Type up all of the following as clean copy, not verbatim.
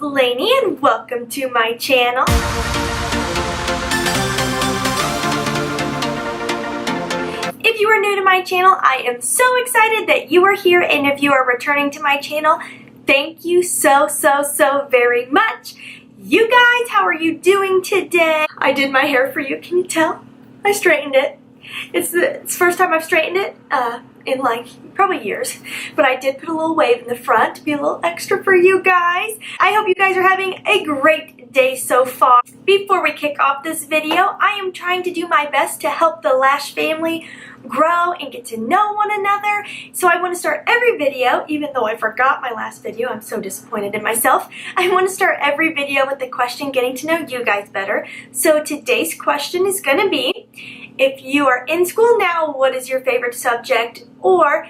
Lainey and welcome to my channel. If you are new to my channel, I am so excited that you are here, and if you are returning to my channel, thank you so very much. You guys, how are you doing today? I did my hair for you. Can you tell? I straightened it. It's the first time I've straightened it in like probably years, but I did put a little wave in the front to be a little extra for you guys. I hope you guys are having a great day so far. Before we kick off this video, I am trying to do my best to help the Lash family grow and get to know one another. So I want to start every video, even though I forgot my last video, I'm so disappointed in myself. I want to start every video with the question getting to know you guys better. So today's question is going to be, if you are in school now, what is your favorite subject? Or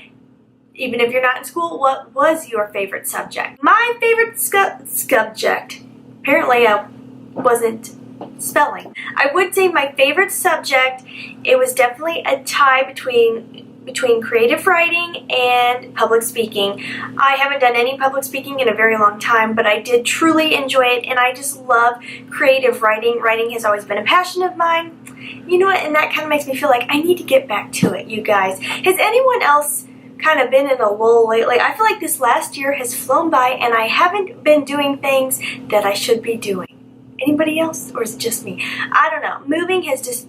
even if you're not in school, what was your favorite subject? My favorite subject, apparently I wasn't spelling. I would say my favorite subject, it was definitely a tie between creative writing and public speaking. I haven't done any public speaking in a very long time, but I did truly enjoy it, and I just love creative writing. Writing has always been a passion of mine. You know what, and that kind of makes me feel like I need to get back to it, you guys. Has anyone else kind of been in a lull lately? I feel like this last year has flown by and I haven't been doing things that I should be doing. Anybody else, or is it just me? I don't know. Moving has just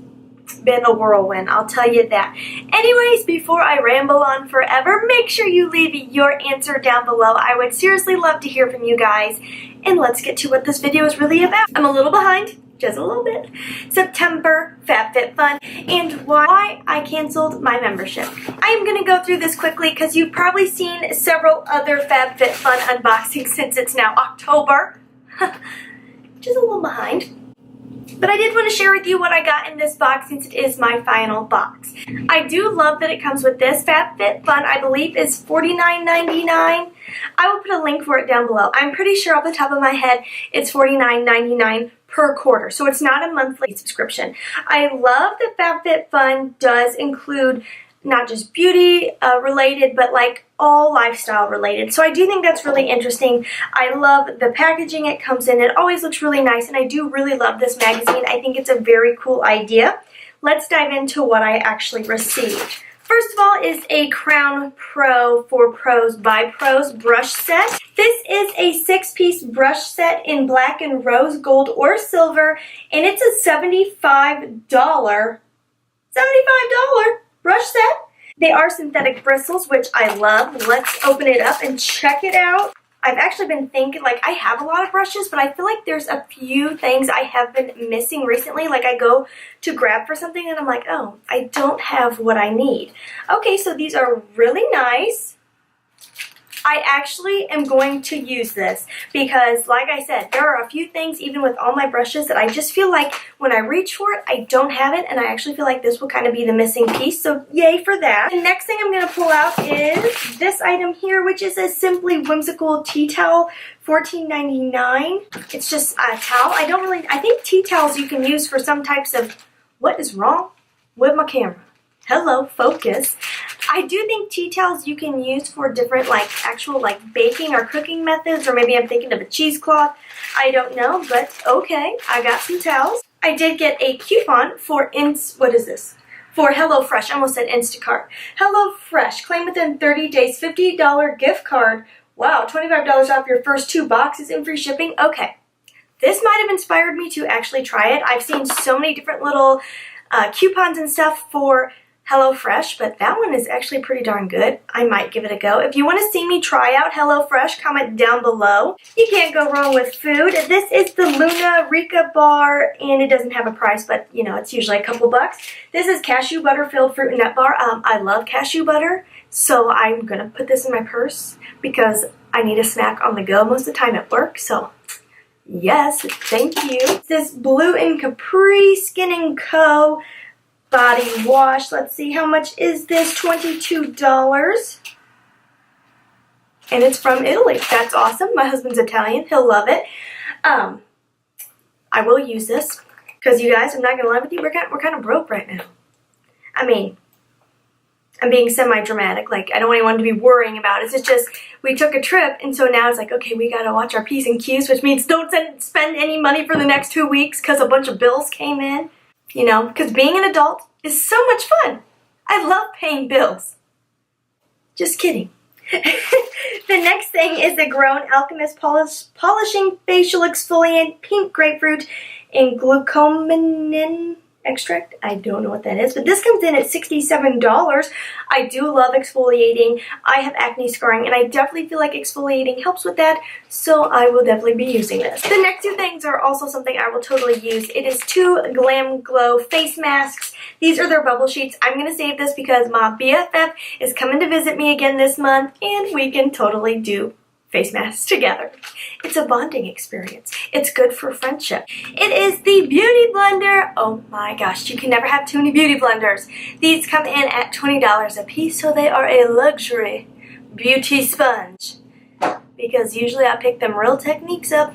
been a whirlwind, I'll tell you that. Anyways, before I ramble on forever, make sure you leave your answer down below. I would seriously love to hear from you guys. And let's get to what this video is really about. I'm a little behind, just a little bit. September FabFitFun and why I canceled my membership. I am going to go through this quickly because you've probably seen several other FabFitFun unboxings since it's now October. Just a little behind. But I did want to share with you what I got in this box since it is my final box. I do love that it comes with this. FabFitFun, I believe, is $49.99. I will put a link for it down below. I'm pretty sure off the top of my head it's $49.99 per quarter, so it's not a monthly subscription. I love that FabFitFun does include not just beauty related, but like all lifestyle related. So I do think that's really interesting. I love the packaging it comes in. It always looks really nice, and I do really love this magazine. I think it's a very cool idea. Let's dive into what I actually received. First of all is a Crown Pro for Pros by Pros brush set. This is a 6-piece brush set in black and rose gold or silver, and it's a $75 brush set. They are synthetic bristles, which I love. Let's open it up and check it out. I've actually been thinking, like, I have a lot of brushes, but I feel like there's a few things I have been missing recently. Like, I go to grab for something and I'm like, oh, I don't have what I need. Okay, so these are really nice. I actually am going to use this because, like I said, there are a few things, even with all my brushes, that I just feel like when I reach for it, I don't have it, and I actually feel like this will kind of be the missing piece, so yay for that. The next thing I'm going to pull out is this item here, which is a Simply Whimsical tea towel, $14.99. It's just a towel. I think tea towels you can use for some types of, what is wrong with my camera? Hello, focus. I do think tea towels you can use for different actual baking or cooking methods, or maybe I'm thinking of a cheesecloth. I don't know, but okay, I got some towels. I did get a coupon for for HelloFresh. I almost said Instacart. HelloFresh, claim within 30 days, $50 gift card. Wow, $25 off your first 2 boxes and free shipping. Okay, this might have inspired me to actually try it. I've seen so many different little coupons and stuff for HelloFresh, but that one is actually pretty darn good. I might give it a go. If you want to see me try out HelloFresh, comment down below. You can't go wrong with food. This is the Luna Rica bar, and it doesn't have a price, but you know, it's usually a couple bucks. This is cashew butter filled fruit and nut bar. I love cashew butter, so I'm going to put this in my purse because I need a snack on the go most of the time at work, so yes, thank you. This Blue and Capri Skin & Co. body wash. Let's see, how much is this? $22. And it's from Italy. That's awesome. My husband's Italian. He'll love it. I will use this because, you guys, I'm not going to lie with you, we're kind of broke right now. I mean, I'm being semi-dramatic. Like, I don't want anyone to be worrying about it. It's just, we took a trip, and so now it's like, okay, we gotta watch our P's and Q's, which means don't spend any money for the next 2 weeks because a bunch of bills came in. You know, because being an adult is so much fun. I love paying bills. Just kidding. The next thing is the Grown Alchemist Polishing Facial Exfoliant Pink Grapefruit and Glucomannan extract. I don't know what that is, but this comes in at $67. I do love exfoliating. I have acne scarring, and I definitely feel like exfoliating helps with that, so I will definitely be using this. The next two things are also something I will totally use. It is 2 Glam Glow face masks. These are their bubble sheets. I'm going to save this because my BFF is coming to visit me again this month, and we can totally do face masks together. It's a bonding experience. It's good for friendship. It is the Beauty Blender. Oh my gosh, you can never have too many beauty blenders. These come in at $20 a piece, so they are a luxury beauty sponge. Because usually I pick them Real Techniques up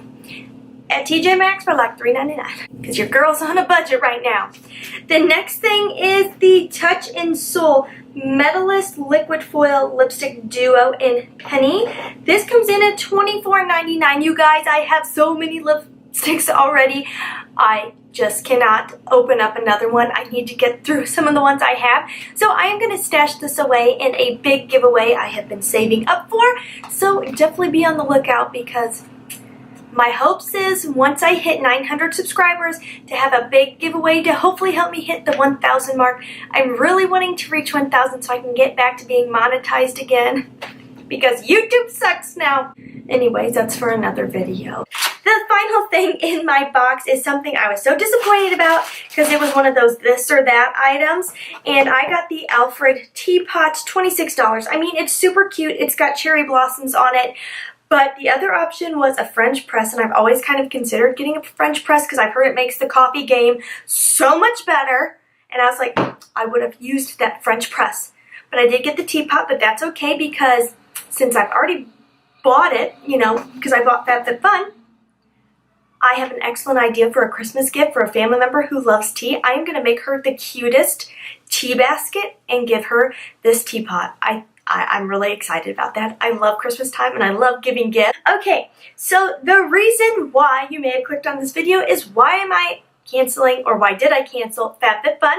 at TJ Maxx for like $3.99. Because your girl's on a budget right now. The next thing is the Touch in Soul Metalist Liquid Foil Lipstick Duo in Penny. This comes in at $24.99. You guys, I have so many lipsticks already. I just cannot open up another one. I need to get through some of the ones I have. So I am going to stash this away in a big giveaway I have been saving up for. So definitely be on the lookout, because my hopes is once I hit 900 subscribers to have a big giveaway to hopefully help me hit the 1,000 mark. I'm really wanting to reach 1,000 so I can get back to being monetized again, because YouTube sucks now. Anyways, that's for another video. The final thing in my box is something I was so disappointed about because it was one of those this or that items, and I got the Alfred teapot, $26. I mean, it's super cute. It's got cherry blossoms on it. But the other option was a French press, and I've always kind of considered getting a French press because I've heard it makes the coffee game so much better. And I was like, I would have used that French press. But I did get the teapot, but that's okay because since I've already bought it, you know, because I bought FabFitFun, I have an excellent idea for a Christmas gift for a family member who loves tea. I am going to make her the cutest tea basket and give her this teapot. I'm really excited about that. I love Christmas time and I love giving gifts. Okay, so the reason why you may have clicked on this video is why am I canceling, or why did I cancel FabFitFun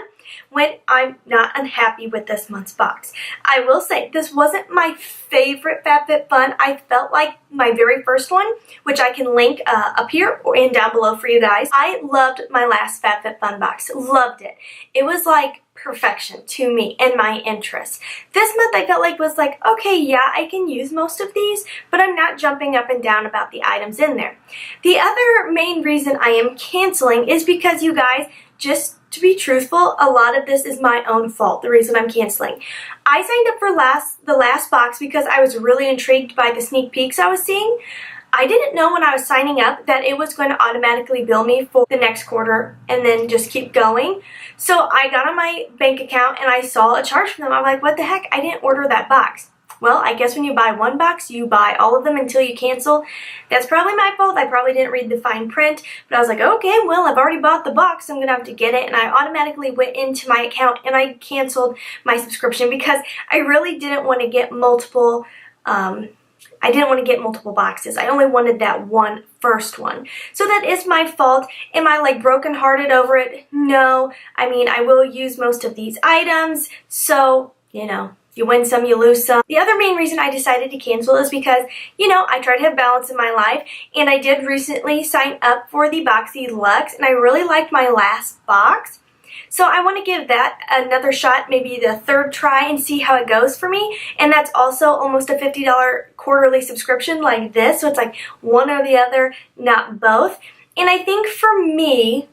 when I'm not unhappy with this month's box. I will say this wasn't my favorite FabFitFun. I felt like my very first one, which I can link up here and down below for you guys. I loved my last FabFitFun box. Loved it. It was like perfection to me and my interests. This month I felt like was like, okay, yeah, I can use most of these, but I'm not jumping up and down about the items in there. The other main reason I am canceling is because, you guys, just to be truthful, a lot of this is my own fault, the reason I'm canceling. I signed up for the last box because I was really intrigued by the sneak peeks I was seeing. I didn't know when I was signing up that it was going to automatically bill me for the next quarter and then just keep going. So I got on my bank account and I saw a charge from them. I'm like, what the heck? I didn't order that box. Well, I guess when you buy one box, you buy all of them until you cancel. That's probably my fault. I probably didn't read the fine print, but I was like, okay, well, I've already bought the box, so I'm going to have to get it. And I automatically went into my account and I canceled my subscription because I really didn't want to get multiple boxes. I only wanted that one first one. So that is my fault. Am I like brokenhearted over it? No. I mean, I will use most of these items. So, you know, you win some, you lose some. The other main reason I decided to cancel is because, you know, I try to have balance in my life, and I did recently sign up for the Boxy Luxe, and I really liked my last box. So I want to give that another shot, maybe the third try, and see how it goes for me. And that's also almost a $50 quarterly subscription like this. So it's like one or the other, not both. And I think for me,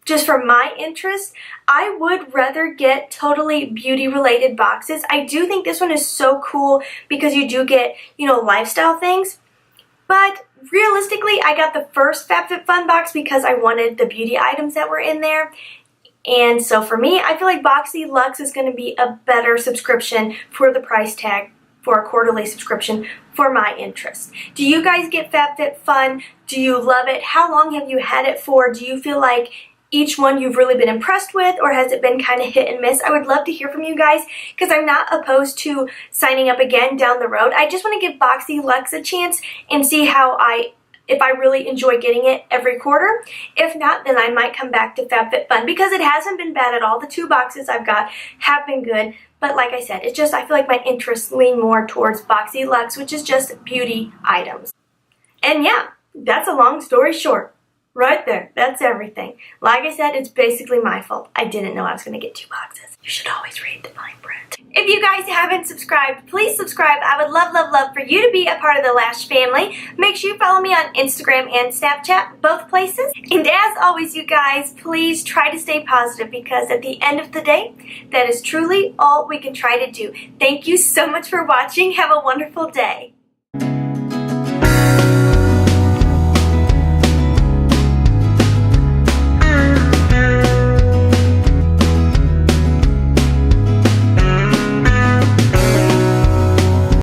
just for my interest, I would rather get totally beauty related boxes. I do think this one is so cool because you do get, you know, lifestyle things. But realistically, I got the first FabFitFun box because I wanted the beauty items that were in there. And so for me, I feel like Boxy Luxe is going to be a better subscription for the price tag for a quarterly subscription for my interest. Do you guys get FabFitFun? Do you love it? How long have you had it for? Do you feel like each one you've really been impressed with, or has it been kind of hit and miss? I would love to hear from you guys because I'm not opposed to signing up again down the road. I just want to give Boxy Luxe a chance and see if I really enjoy getting it every quarter. If not, then I might come back to FabFitFun because it hasn't been bad at all. The 2 boxes I've got have been good. But like I said, it's just I feel like my interests lean more towards Boxy Luxe, which is just beauty items. And yeah, that's a long story short. Right there. That's everything. Like I said, it's basically my fault. I didn't know I was going to get 2 boxes. You should always read the fine print. If you guys haven't subscribed, please subscribe. I would love, love, love for you to be a part of the Lash family. Make sure you follow me on Instagram and Snapchat, both places. And as always, you guys, please try to stay positive because at the end of the day, that is truly all we can try to do. Thank you so much for watching. Have a wonderful day.